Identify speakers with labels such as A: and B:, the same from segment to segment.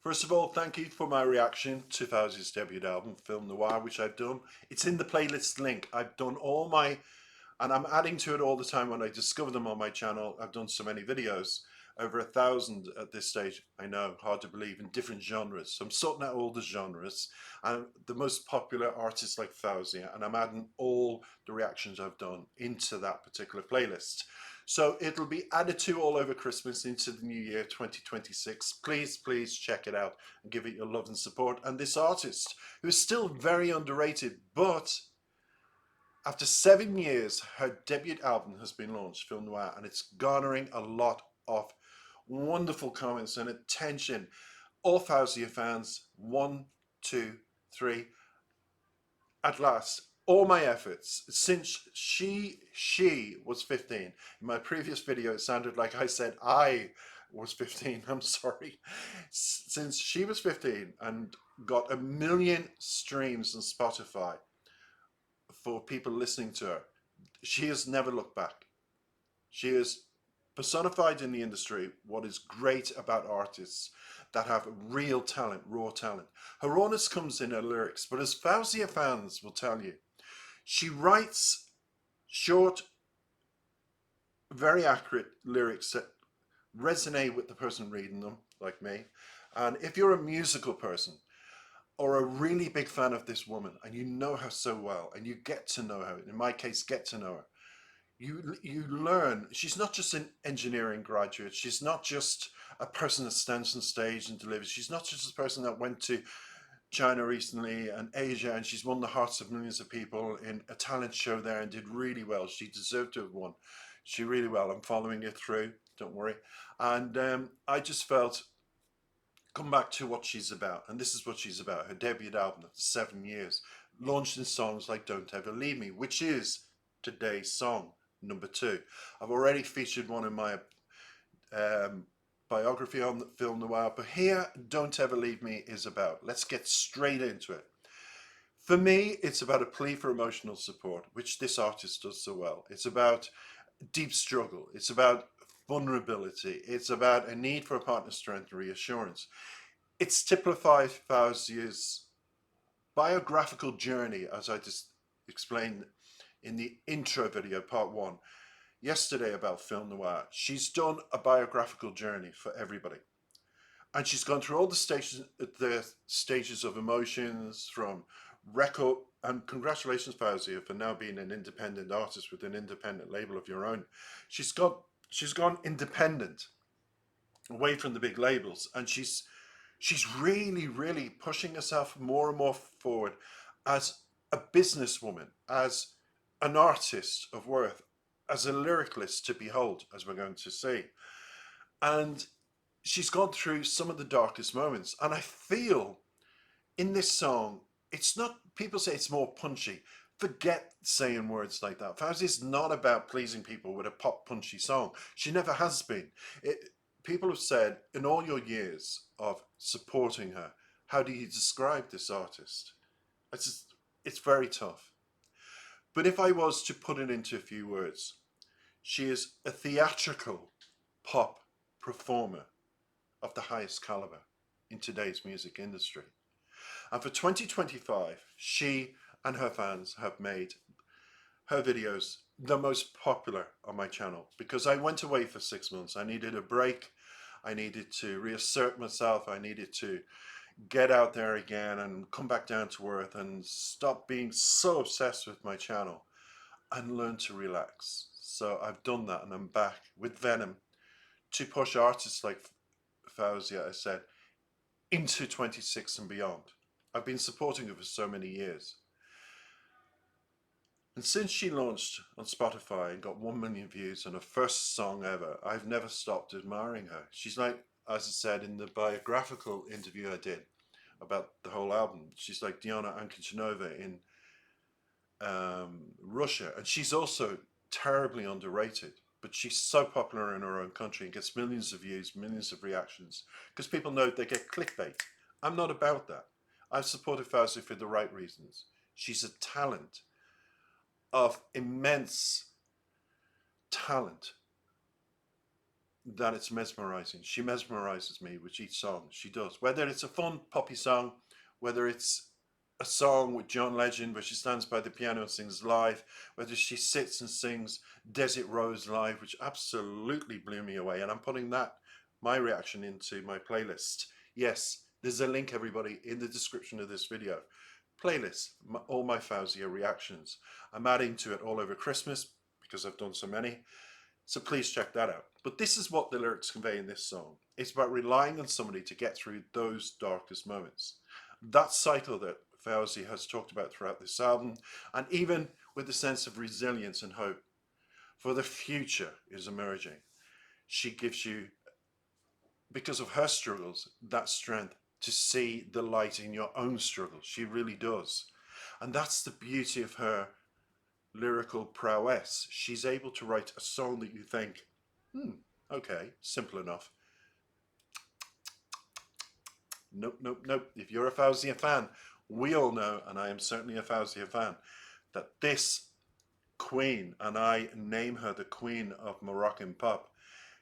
A: First of all, thank you for my reaction to Fauzia's debut album, Film Noir, which I've done. It's in the playlist link. I've done all my, and I'm adding to it all the time when I discover them on my channel. I've done so many videos, over 1,000 at this stage. I know, hard to believe, in different genres. So I'm sorting out all the genres and the most popular artists like Faouzia, and I'm adding all the reactions I've done into that particular playlist. So it'll be added to all over Christmas into the new year 2026. Please check it out and give it your love and support. And this artist, who is still very underrated, but after 7 years, her debut album has been launched, Film Noir, and it's garnering a lot of wonderful comments and attention. All Faouzia fans, one, two, three, at last, all my efforts since she was 15. In my previous video, it sounded like I said I was 15. I'm sorry. Since she was 15 and got 1 million streams on Spotify for people listening to her, she has never looked back. She is personified in the industry what is great about artists that have real talent, raw talent. Her rawness comes in her lyrics, but as Faouzia fans will tell you, she writes short, very accurate lyrics that resonate with the person reading them, like me. And if you're a musical person or a really big fan of this woman and you know her so well and you get to know her, in my case, get to know her, you learn she's not just an engineering graduate. She's not just a person that stands on stage and delivers. She's not just a person that went to China recently and Asia and she's won the hearts of millions of people in a talent show there and did really well. She deserved to have won. She really well. I'm following it through, don't worry. And I just felt, come back to what she's about. And this is what she's about. Her debut album after 7 years, launched in songs like Don't Ever Leave Me, which is today's song, #2. I've already featured one in my biography on the Film Noir, but here, Don't Ever Leave Me is about. Let's get straight into it. For me, it's about a plea for emotional support, which this artist does so well. It's about deep struggle. It's about vulnerability. It's about a need for a partner's strength and reassurance. It's typified Fauzia's biographical journey, as I just explained in the intro video, part 1, yesterday about Film Noir. She's done a biographical journey for everybody. And she's gone through all the stages of emotions from record, and congratulations, Faouzia, for now being an independent artist with an independent label of your own. She's gone independent, away from the big labels, and she's really pushing herself more and more forward as a businesswoman, as an artist of worth, as a lyricist to behold, as we're going to see. And she's gone through some of the darkest moments. And I feel in this song, it's not, people say it's more punchy. Forget saying words like that. Fauzi is not about pleasing people with a pop punchy song. She never has been. People have said, in all your years of supporting her, how do you describe this artist? It's very tough. But if I was to put it into a few words, she is a theatrical pop performer of the highest caliber in today's music industry. And for 2025, she and her fans have made her videos the most popular on my channel because I went away for 6 months. I needed a break. I needed to reassert myself. I needed to get out there again and come back down to earth and stop being so obsessed with my channel and learn to relax. So I've done that and I'm back with Venom to push artists like Faouzia, I said, into 26 and beyond. I've been supporting her for so many years. And since she launched on Spotify and got 1 million views on her first song ever, I've never stopped admiring her. She's like, as I said in the biographical interview I did about the whole album, she's like Diana Ankachinova in Russia. And she's also terribly underrated, but she's so popular in her own country and gets millions of views, millions of reactions, because people know they get clickbait. I'm not about that. I've supported Faouzia for the right reasons. She's a talent of immense talent. that it's mesmerizing. She mesmerizes me with each song. She does. Whether it's a fun poppy song, whether it's a song with John Legend where she stands by the piano and sings live, whether she sits and sings Desert Rose live, which absolutely blew me away. And I'm putting that, my reaction, into my playlist. Yes, there's a link, everybody, in the description of this video. Playlist, all my Faouzia reactions. I'm adding to it all over Christmas because I've done so many. So please check that out. But this is what the lyrics convey in this song. It's about relying on somebody to get through those darkest moments. That cycle that Faouzia has talked about throughout this album, and even with the sense of resilience and hope for the future is emerging. She gives you, because of her struggles, that strength to see the light in your own struggles. She really does. And that's the beauty of her lyrical prowess. She's able to write a song that you think, okay, simple enough. Nope, nope, nope. If you're a Faouzia fan, we all know, and I am certainly a Faouzia fan, that this queen, and I name her the queen of Moroccan pop,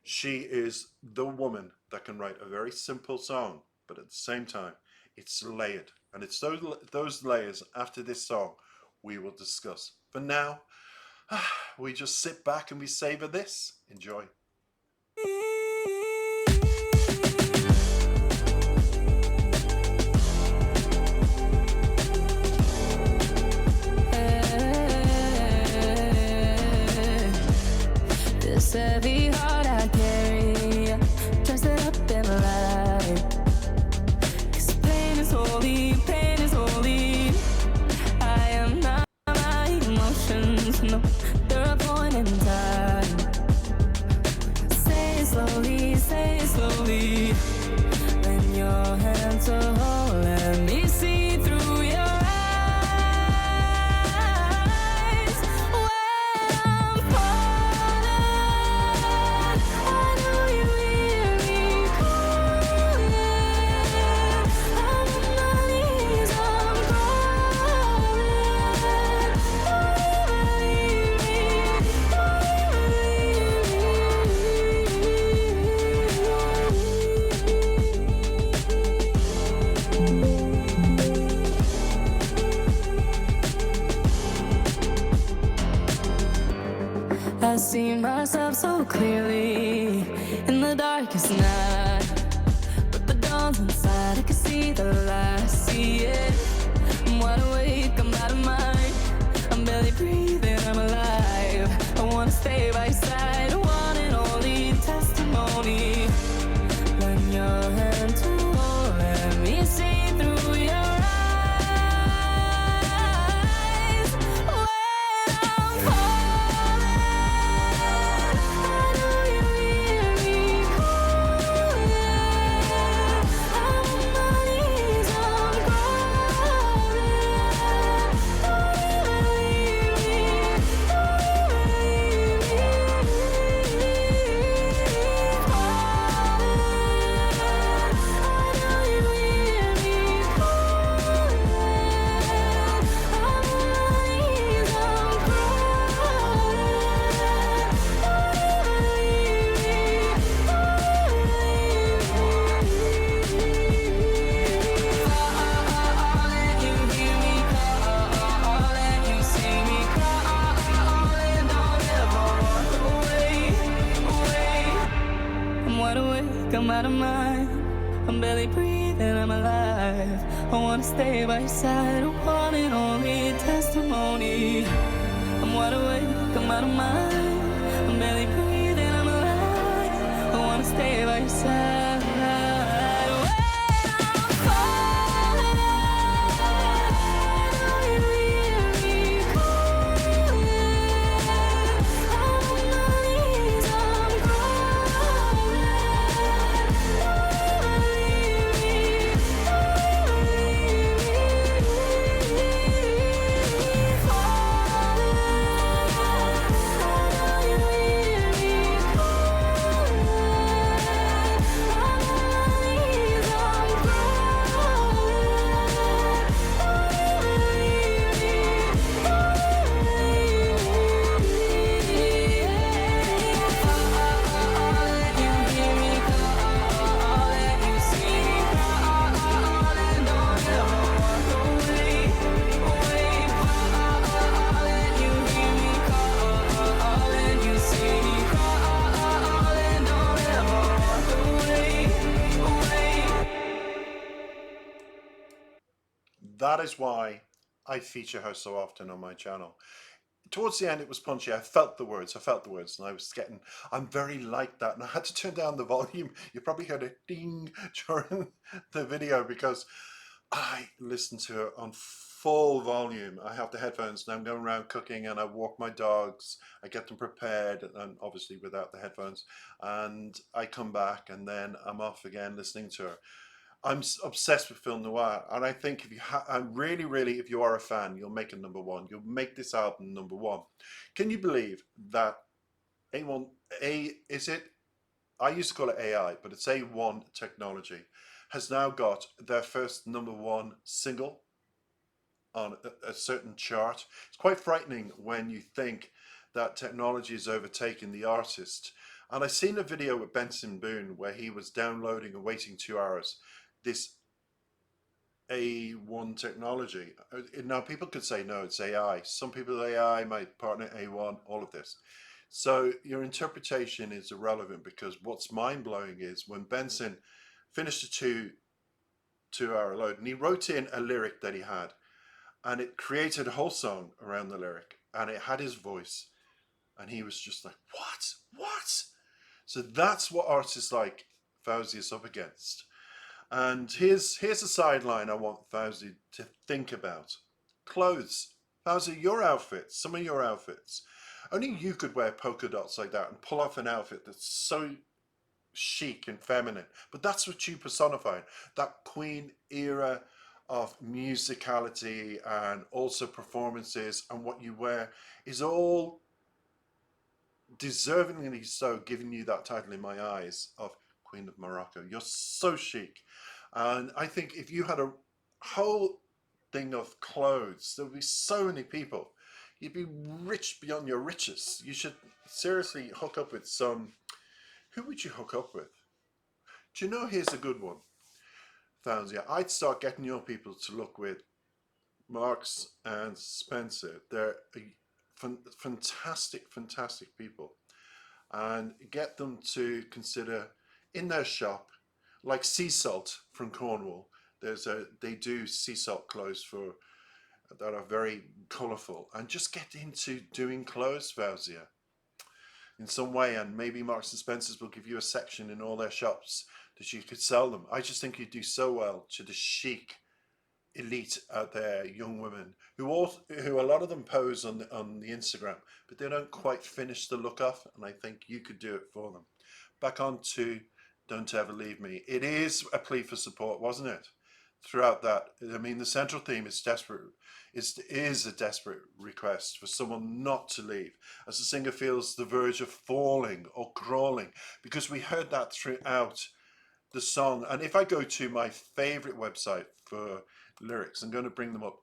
A: she is the woman that can write a very simple song, but at the same time, it's layered. And it's those layers after this song we will discuss. For now, we just sit back and we savor this. Enjoy.
B: This heavy heart I carry, dress it up in light. 'Cause pain is holy, pain is holy. I am not my emotions, no, they're a point in time. Say it slowly, say it slowly. When your hands are whole, let me see through your eyes. When I'm falling, I know you hear me calling. I'm on my knees, I'm crawling. I see myself so clearly in the darkest night, but the dawn's inside, I can see the light, I see it. I'm wide awake, I'm out of mind, I'm barely breathing, I'm alive. I wanna stay by your side, one and only testimony. When your hands hold, let me see through your eyes. When I'm falling, I know you hear me calling. I'm on my knees, I'm crawling. Don't leave me, don't leave me. I'm out of mind, I'm barely breathing, I'm alive. I wanna stay by your side, one and only testimony. I'm wide awake, I'm out of mind, I'm barely breathing, I'm alive. I wanna stay by your side. I
A: That is why I feature her so often on my channel. Towards the end, it was punchy. I felt the words. And I was getting. I'm very like that, and I had to turn down the volume. You probably heard a ding during the video because I listen to her on full volume. I have the headphones, and I'm going around cooking, and I walk my dogs. I get them prepared, and obviously without the headphones. And I come back, and then I'm off again listening to her. I'm obsessed with film noir, and I think if you I'm really, if you are a fan, you'll make it number one. You'll make this album number one. Can you believe that A1 A is it? I used to call it AI, but it's A1 Technology has now got their first number one single on a certain chart. It's quite frightening when you think that technology is overtaking the artist. And I seen a video with Benson Boone where he was downloading and waiting 2 hours this A1 technology. Now people could say no, it's AI. Some people AI, my partner A1, all of this. So your interpretation is irrelevant, because what's mind-blowing is when Benson finished a two-hour load, and he wrote in a lyric that he had, and it created a whole song around the lyric, and it had his voice, and he was just like, what? So that's what artists like Faouzia is up against. And here's a sideline I want Faouzia to think about. Clothes. Faouzia, your outfits, some of your outfits. Only you could wear polka dots like that and pull off an outfit that's so chic and feminine. But that's what you personified. That Queen era of musicality and also performances, and what you wear is all deservingly so giving you that title in my eyes of Queen of Morocco. You're so chic. And I think if you had a whole thing of clothes, there would be so many people. You'd be rich beyond your riches. You should seriously hook up with some. Who would you hook up with? Do you know, here's a good one, Faouzia. I'd start getting your people to look with Marks and Spencer. They're fantastic people. And get them to consider in their shop, like Sea Salt from Cornwall. They do sea salt clothes that are very colourful, and just get into doing clothes, Faouzia, in some way. And maybe Marks and Spencer's will give you a section in all their shops that you could sell them. I just think you do so well to the chic elite out there, young women who a lot of them pose on the Instagram, but they don't quite finish the look off, and I think you could do it for them. Back on to Don't Ever Leave Me. It is a plea for support, wasn't it? Throughout that, I mean, the central theme is desperate. Is a desperate request for someone not to leave, as the singer feels the verge of falling or crawling, because we heard that throughout the song. And if I go to my favorite website for lyrics, I'm going to bring them up.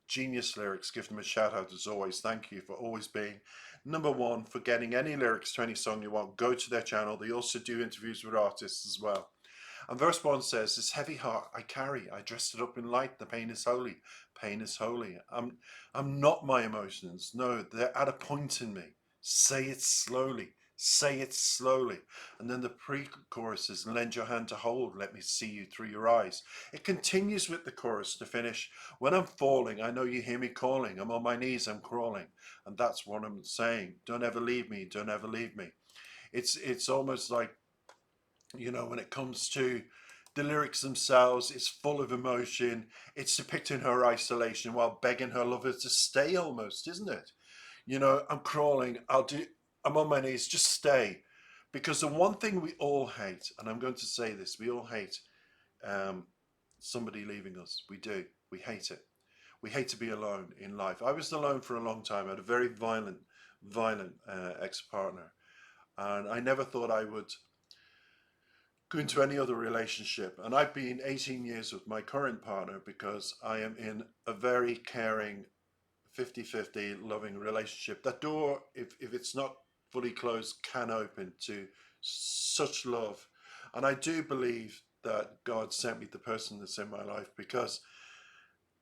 A: Genius Lyrics, give them a shout out as always. Thank you for always being number one for getting any lyrics to any song you want. Go to their channel. They also do interviews with artists as well. And verse 1 says, "This heavy heart I carry, I dressed it up in light. The pain is holy. Pain is holy. I'm not my emotions. No, they're at a point in me. Say it slowly. Say it slowly." And then the pre-chorus is, "Lend your hand to hold. Let me see you through your eyes." It continues with the chorus to finish, "When I'm falling, I know you hear me calling. I'm on my knees, I'm crawling." And that's what I'm saying. Don't ever leave me. Don't ever leave me. It's almost like, you know, when it comes to the lyrics themselves, it's full of emotion. It's depicting her isolation while begging her lover to stay, almost, isn't it? You know, "I'm crawling, I'm on my knees, just stay." Because the one thing we all hate, and I'm going to say this, we all hate somebody leaving us. We do. We hate it. We hate to be alone in life. I was alone for a long time. I had a very violent ex-partner. And I never thought I would go into any other relationship. And I've been 18 years with my current partner because I am in a very caring 50-50 loving relationship. That door, if it's not fully closed, can open to such love. And I do believe that God sent me the person that's in my life, because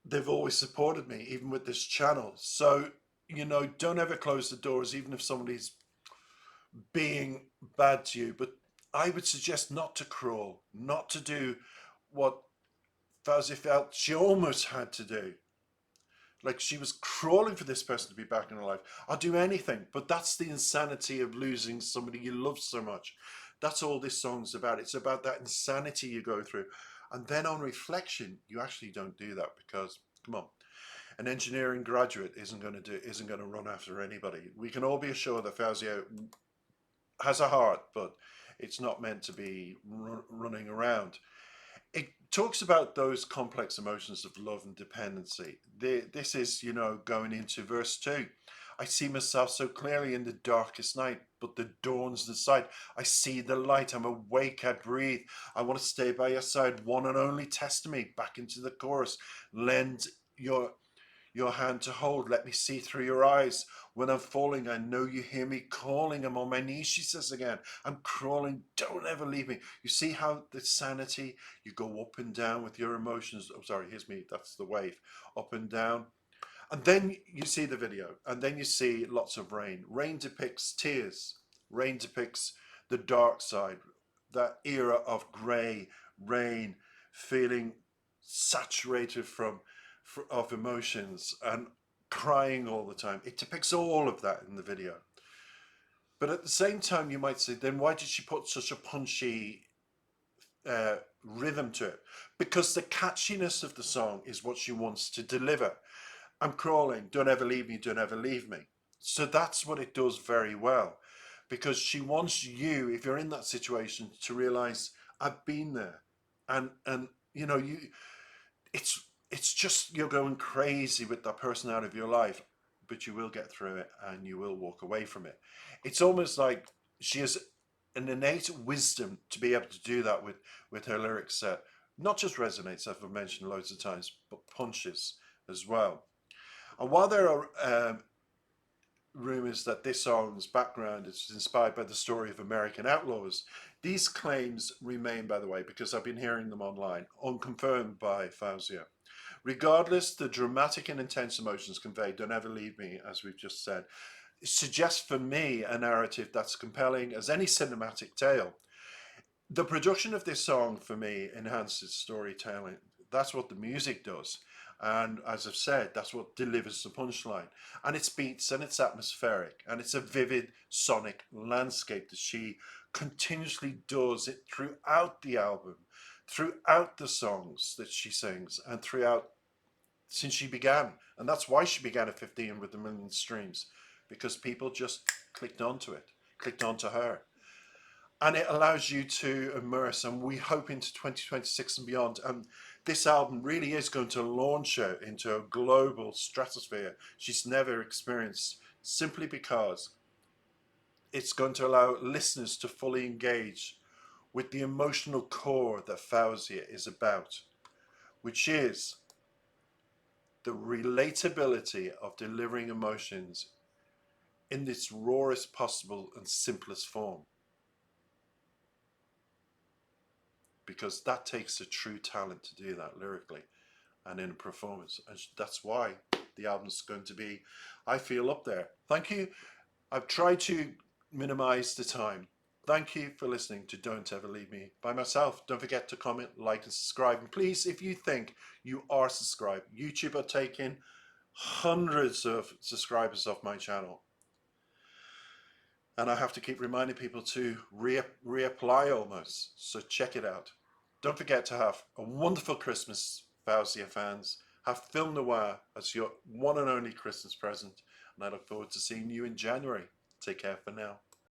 A: they've always supported me, even with this channel. So, you know, don't ever close the doors, even if somebody's being bad to you. But I would suggest not to crawl, not to do what Faouzia felt she almost had to do. Like she was crawling for this person to be back in her life. I'll do anything, but that's the insanity of losing somebody you love so much. That's all this song's about. It's about that insanity you go through. And then on reflection, you actually don't do that because, come on, an engineering graduate isn't going to run after anybody. We can all be assured that Faouzia has a heart, but it's not meant to be running around. It talks about those complex emotions of love and dependency. This is, going into verse 2. I see myself so clearly in the darkest night, but the dawn's the sight. I see the light. I'm awake. I breathe. I want to stay by your side. One and only test me. Back into the chorus. Lend your hand to hold. Let me see through your eyes. When I'm falling, I know you hear me calling. I'm on my knees, she says again. I'm crawling. Don't ever leave me. You see how the sanity, you go up and down with your emotions. Oh, sorry, here's me. That's the wave. Up and down. And then you see the video, and then you see lots of rain. Rain depicts tears. Rain depicts the dark side, that era of grey, rain, feeling saturated of emotions and crying all the time. It depicts all of that in the video. But at the same time, you might say, then why did she put such a punchy rhythm to it? Because the catchiness of the song is what she wants to deliver. I'm crawling, don't ever leave me, don't ever leave me. So that's what it does very well, because she wants you, if you're in that situation, to realize I've been there, and it's just you're going crazy with that person out of your life, but you will get through it and you will walk away from it. It's almost like she has an innate wisdom to be able to do that with her lyric set. Not just resonates, as I've mentioned loads of times, but punches as well. And while there are rumours that this song's background is inspired by the story of American outlaws, these claims remain, by the way, because I've been hearing them online, unconfirmed by Faouzia. Regardless, the dramatic and intense emotions conveyed, Don't Ever Leave Me, as we've just said, suggests for me a narrative that's compelling as any cinematic tale. The production of this song, for me, enhances storytelling. That's what the music does. And as I've said, that's what delivers the punchline. And it's beats and it's atmospheric and it's a vivid sonic landscape that she continuously does it throughout the album, throughout the songs that she sings, and throughout since she began. And that's why she began at 15 with 1 million streams, because people just clicked onto it, clicked onto her. And it allows you to immerse, and we hope into 2026 and beyond. And this album really is going to launch her into a global stratosphere she's never experienced, simply because it's going to allow listeners to fully engage with the emotional core that Faouzia is about, which is the relatability of delivering emotions in its rawest possible and simplest form. Because that takes a true talent to do that lyrically and in a performance. And that's why the album's going to be, I feel, up there. Thank you. I've tried to minimize the time. Thank you for listening to Don't Ever Leave Me by myself. Don't forget to comment, like, and subscribe. And please, if you think you are subscribed, YouTube are taking hundreds of subscribers off my channel. And I have to keep reminding people to reapply almost. So check it out. Don't forget to have a wonderful Christmas, Faouzia fans. Have Film Noir as your one and only Christmas present. And I look forward to seeing you in January. Take care for now.